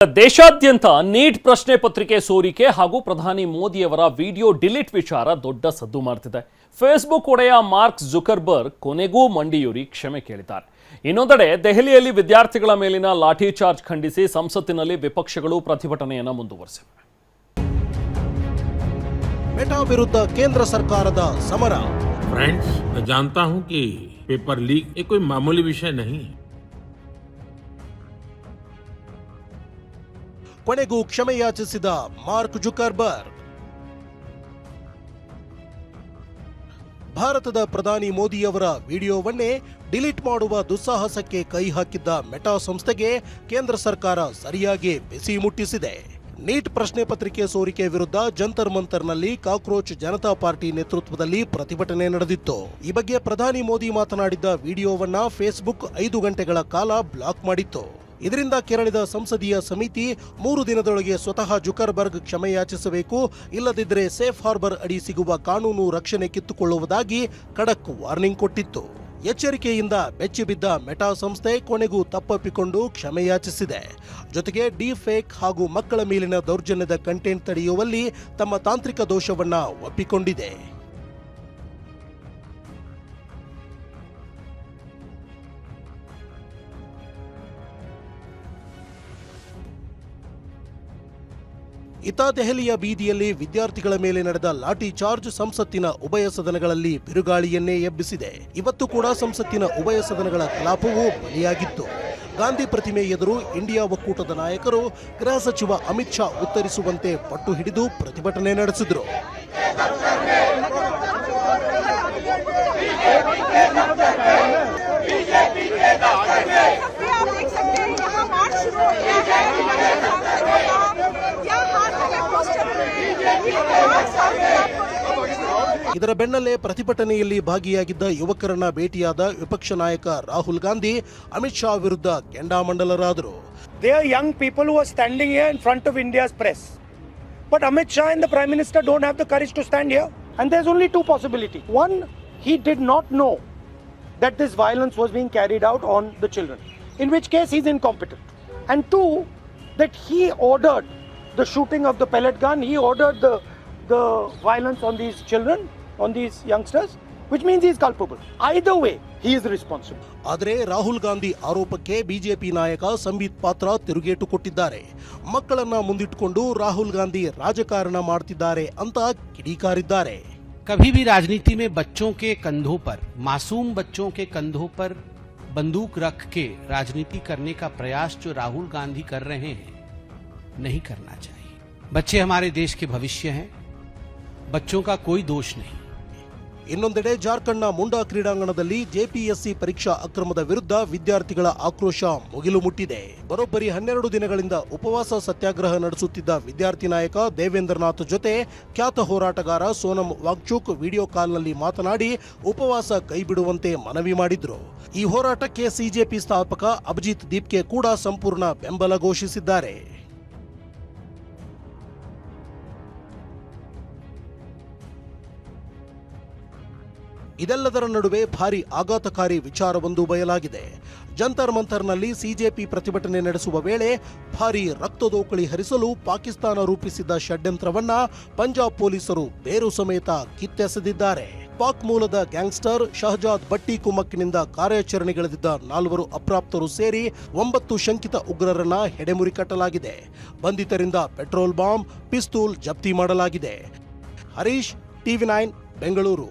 ದೇಶಾದ್ಯಂತ ನೀಟ್ ಪ್ರಶ್ನೆ ಪತ್ರಿಕೆ ಸೋರಿಕೆ ಹಾಗೂ ಪ್ರಧಾನಿ ಮೋದಿಯವರ ವಿಡಿಯೋ ಡಿಲೀಟ್ ವಿಚಾರ ದೊಡ್ಡ ಸದ್ದು ಮಾಡ್ತಿದೆ. ಫೇಸ್ಬುಕ್ ಒಡೆಯ ಮಾರ್ಕ್ ಜುಕರ್ಬರ್ಗ್ ಕೊನೆಗೂ ಮಂಡಿಯೂರಿ ಕ್ಷಮೆ ಕೇಳಿದ್ದಾರೆ. ಇನ್ನೊಂದೆಡೆ ದೆಹಲಿಯಲ್ಲಿ ವಿದ್ಯಾರ್ಥಿಗಳ ಮೇಲಿನ ಲಾಠಿ ಚಾರ್ಜ್ ಖಂಡಿಸಿ ಸಂಸತ್ತಿನಲ್ಲಿ ವಿಪಕ್ಷಗಳು ಪ್ರತಿಭಟನೆಯನ್ನು ಮುಂದುವರೆಸಿವೆ. मेटा विरुद्ध केंद्र सरकारದ ಸಮರ. फ्रेंड्स, मैं जानता हूं कि पेपर लीक ये कोई मामूली विषय नहीं है. ಕೊನೆಗೂ ಕ್ಷಮೆ ಯಾಚಿಸಿದ ಮಾರ್ಕ್ ಜುಕರ್ಬರ್ಗ್. ಭಾರತದ ಪ್ರಧಾನಿ ಮೋದಿಯವರ ವಿಡಿಯೋವನ್ನೇ ಡಿಲೀಟ್ ಮಾಡುವ ದುಸ್ಸಾಹಸಕ್ಕೆ ಕೈ ಹಾಕಿದ್ದ ಮೆಟಾ ಸಂಸ್ಥೆಗೆ ಕೇಂದ್ರ ಸರ್ಕಾರ ಸರಿಯಾಗಿ ಬಿಸಿ ಮುಟ್ಟಿಸಿದೆ. ನೀಟ್ ಪ್ರಶ್ನೆ ಪತ್ರಿಕೆ ಸೋರಿಕೆ ವಿರುದ್ಧ ಜಂತರ್ ಮಂತರ್ನಲ್ಲಿ ಕಾಕ್ರೋಚ್ ಜನತಾ ಪಾರ್ಟಿ ನೇತೃತ್ವದಲ್ಲಿ ಪ್ರತಿಭಟನೆ ನಡೆದಿತ್ತು. ಈ ಬಗ್ಗೆ ಪ್ರಧಾನಿ ಮೋದಿ ಮಾತನಾಡಿದ್ದ ವಿಡಿಯೋವನ್ನ ಫೇಸ್ಬುಕ್ 5 ಗಂಟೆಗಳ ಕಾಲ ಬ್ಲಾಕ್ ಮಾಡಿತ್ತು. ಇದರಿಂದ ಕೆರಳಿದ ಸಂಸದೀಯ ಸಮಿತಿ 3 ದಿನದೊಳಗೆ ಸ್ವತಃ ಜುಕರ್ಬರ್ಗ್ ಕ್ಷಮೆ ಯಾಚಿಸಬೇಕು, ಇಲ್ಲದಿದ್ದರೆ ಸೇಫ್ ಹಾರ್ಬರ್ ಅಡಿ ಸಿಗುವ ಕಾನೂನು ರಕ್ಷಣೆ ಕಿತ್ತುಕೊಳ್ಳುವುದಾಗಿ ಖಡಕ್ ವಾರ್ನಿಂಗ್ ಕೊಟ್ಟಿತ್ತು. ಎಚ್ಚರಿಕೆಯಿಂದ ಬೆಚ್ಚಿಬಿದ್ದ ಮೆಟಾ ಸಂಸ್ಥೆ ಕೊನೆಗೂ ತಪ್ಪಪ್ಪಿಕೊಂಡು ಕ್ಷಮೆ ಯಾಚಿಸಿದೆ. ಜೊತೆಗೆ ಡೀಪ್ ಫೇಕ್ ಹಾಗೂ ಮಕ್ಕಳ ಮೇಲಿನ ದೌರ್ಜನ್ಯದ ಕಂಟೆಂಟ್ ತಡೆಯುವಲ್ಲಿ ತಮ್ಮ ತಾಂತ್ರಿಕ ದೋಷವನ್ನ ಒಪ್ಪಿಕೊಂಡಿದೆ. ಇತ್ತ ದೆಹಲಿಯ ಬೀದಿಯಲ್ಲಿ ವಿದ್ಯಾರ್ಥಿಗಳ ಮೇಲೆ ನಡೆದ ಲಾಠಿ ಚಾರ್ಜ್ ಸಂಸತ್ತಿನ ಉಭಯ ಸದನಗಳಲ್ಲಿ ಬಿರುಗಾಳಿಯನ್ನೇ ಎಬ್ಬಿಸಿದೆ. ಇವತ್ತು ಕೂಡ ಸಂಸತ್ತಿನ ಉಭಯ ಸದನಗಳ ಕಲಾಪವೂ ಬಲಿಯಾಗಿತ್ತು. ಗಾಂಧಿ ಪ್ರತಿಮೆ ಎದುರು ಇಂಡಿಯಾ ಒಕ್ಕೂಟದ ನಾಯಕರು ಗೃಹ ಸಚಿವ ಅಮಿತ್ ಶಾ ಉತ್ತರಿಸುವಂತೆ ಪಟ್ಟು ಹಿಡಿದು ಪ್ರತಿಭಟನೆ ನಡೆಸಿದರು. ಇದರ ಬೆನ್ನಲ್ಲೇ ಪ್ರತಿಭಟನೆಯಲ್ಲಿ ಭಾಗಿಯಾಗಿದ್ದ ಯುವಕರನ್ನ ಭೇಟಿಯಾದ ವಿಪಕ್ಷ ನಾಯಕ ರಾಹುಲ್ ಗಾಂಧಿ ಅಮಿತ್ ಶಾ ವಿರುದ್ಧ ಕೆಂಡಾಮಂಡಲರಾದರು. They are young people who are standing here in front of India's press. But Amit Shah and the Prime Minister don't have the courage to stand here. And there's only 2 possibilities. One, he did not know that this violence was being carried out on the children, in which case he's incompetent. And 2, that he ordered the shooting of the pellet gun, he ordered the violence on these children, on these youngsters, which means he is culpable. Either way, he is responsible. ಆದರೆ ರಾಹುಲ್ ಗಾಂಧಿ ಆರೋಪಕ್ಕೆ BJP ನಾಯಕ ಸಂಬಿತ್ ಪಾತ್ರ ತಿರುಗೇಟು ಕೊಟ್ಟಿದ್ದಾರೆ. ಮಕ್ಕಳನ್ನ ಮುಂದಿಟ್ಟುಕೊಂಡು ರಾಹುಲ್ ಗಾಂಧಿ ರಾಜಕಾರಣ ಮಾಡ್ತಿದ್ದಾರೆ ಅಂತ ಕಿಡಿಕಾರಿದ್ದಾರೆ. कभी भी राजनीति में बच्चों के कंधों पर, मासूम बच्चों के कंधों पर बंदूक रख के राजनीति करने का प्रयास जो राहुल गांधी कर रहे हैं, नहीं करना चाहिए. बच्चे हमारे देश के भविष्य हैं. बच्चों का कोई दोष नहीं. ಇನ್ನೊಂದೆಡೆ ಜಾರ್ಖಂಡ್ನ ಮುಂಡಾ ಕ್ರೀಡಾಂಗಣದಲ್ಲಿ ಜೆಪಿಎಸ್ಸಿ ಪರೀಕ್ಷಾ ಅಕ್ರಮದ ವಿರುದ್ಧ ವಿದ್ಯಾರ್ಥಿಗಳ ಆಕ್ರೋಶ ಮುಗಿಲು ಮುಟ್ಟಿದೆ. ಬರೋಬ್ಬರಿ 12 ದಿನಗಳಿಂದ ಉಪವಾಸ ಸತ್ಯಾಗ್ರಹ ನಡೆಸುತ್ತಿದ್ದ ವಿದ್ಯಾರ್ಥಿ ನಾಯಕ ದೇವೇಂದ್ರನಾಥ್ ಜೊತೆ ಖ್ಯಾತ ಹೋರಾಟಗಾರ ಸೋನಂ ವಾಂಗ್ಚುಕ್ ವಿಡಿಯೋ ಕಾಲ್ನಲ್ಲಿ ಮಾತನಾಡಿ ಉಪವಾಸ ಕೈಬಿಡುವಂತೆ ಮನವಿ ಮಾಡಿದ್ರು. ಈ ಹೋರಾಟಕ್ಕೆ ಸಿಜೆಪಿ ಸ್ಥಾಪಕ ಅಭಿಜಿತ್ ದೀಪ್ಗೆ ಕೂಡ ಸಂಪೂರ್ಣ ಬೆಂಬಲ ಘೋಷಿಸಿದ್ದಾರೆ. ಇದೆಲ್ಲದರ ನಡುವೆ ಭಾರಿ ಆಘಾತಕಾರಿ ವಿಚಾರವೊಂದು ಬಯಲಾಗಿದೆ. ಜಂತರ್ ಮಂತರ್ನಲ್ಲಿ ಸಿಜೆಪಿ ಪ್ರತಿಭಟನೆ ನಡೆಸುವ ವೇಳೆ ಭಾರಿ ರಕ್ತದೋಕಳಿ ಹರಿಸಲು ಪಾಕಿಸ್ತಾನ ರೂಪಿಸಿದ್ದ ಷಡ್ಯಂತ್ರವನ್ನ ಪಂಜಾಬ್ ಪೊಲೀಸರು ಬೇರು ಸಮೇತ ಕಿತ್ತೆಸೆದಿದ್ದಾರೆ. ಪಾಕ್ ಮೂಲದ ಗ್ಯಾಂಗ್ಸ್ಟರ್ ಶಹಜಾದ್ ಭಟ್ಟಿ ಕುಮ್ಮಕ್ಕಿನಿಂದ ಕಾರ್ಯಾಚರಣೆಗಿಳಿದಿದ್ದ 4 ಅಪ್ರಾಪ್ತರು ಸೇರಿ 9 ಶಂಕಿತ ಉಗ್ರರನ್ನ ಹೆಡೆಮುರಿ ಕಟ್ಟಲಾಗಿದೆ. ಬಂಧಿತರಿಂದ ಪೆಟ್ರೋಲ್ ಬಾಂಬ್, ಪಿಸ್ತೂಲ್ ಜಪ್ತಿ ಮಾಡಲಾಗಿದೆ. ಹರೀಶ್, TV9 ಬೆಂಗಳೂರು.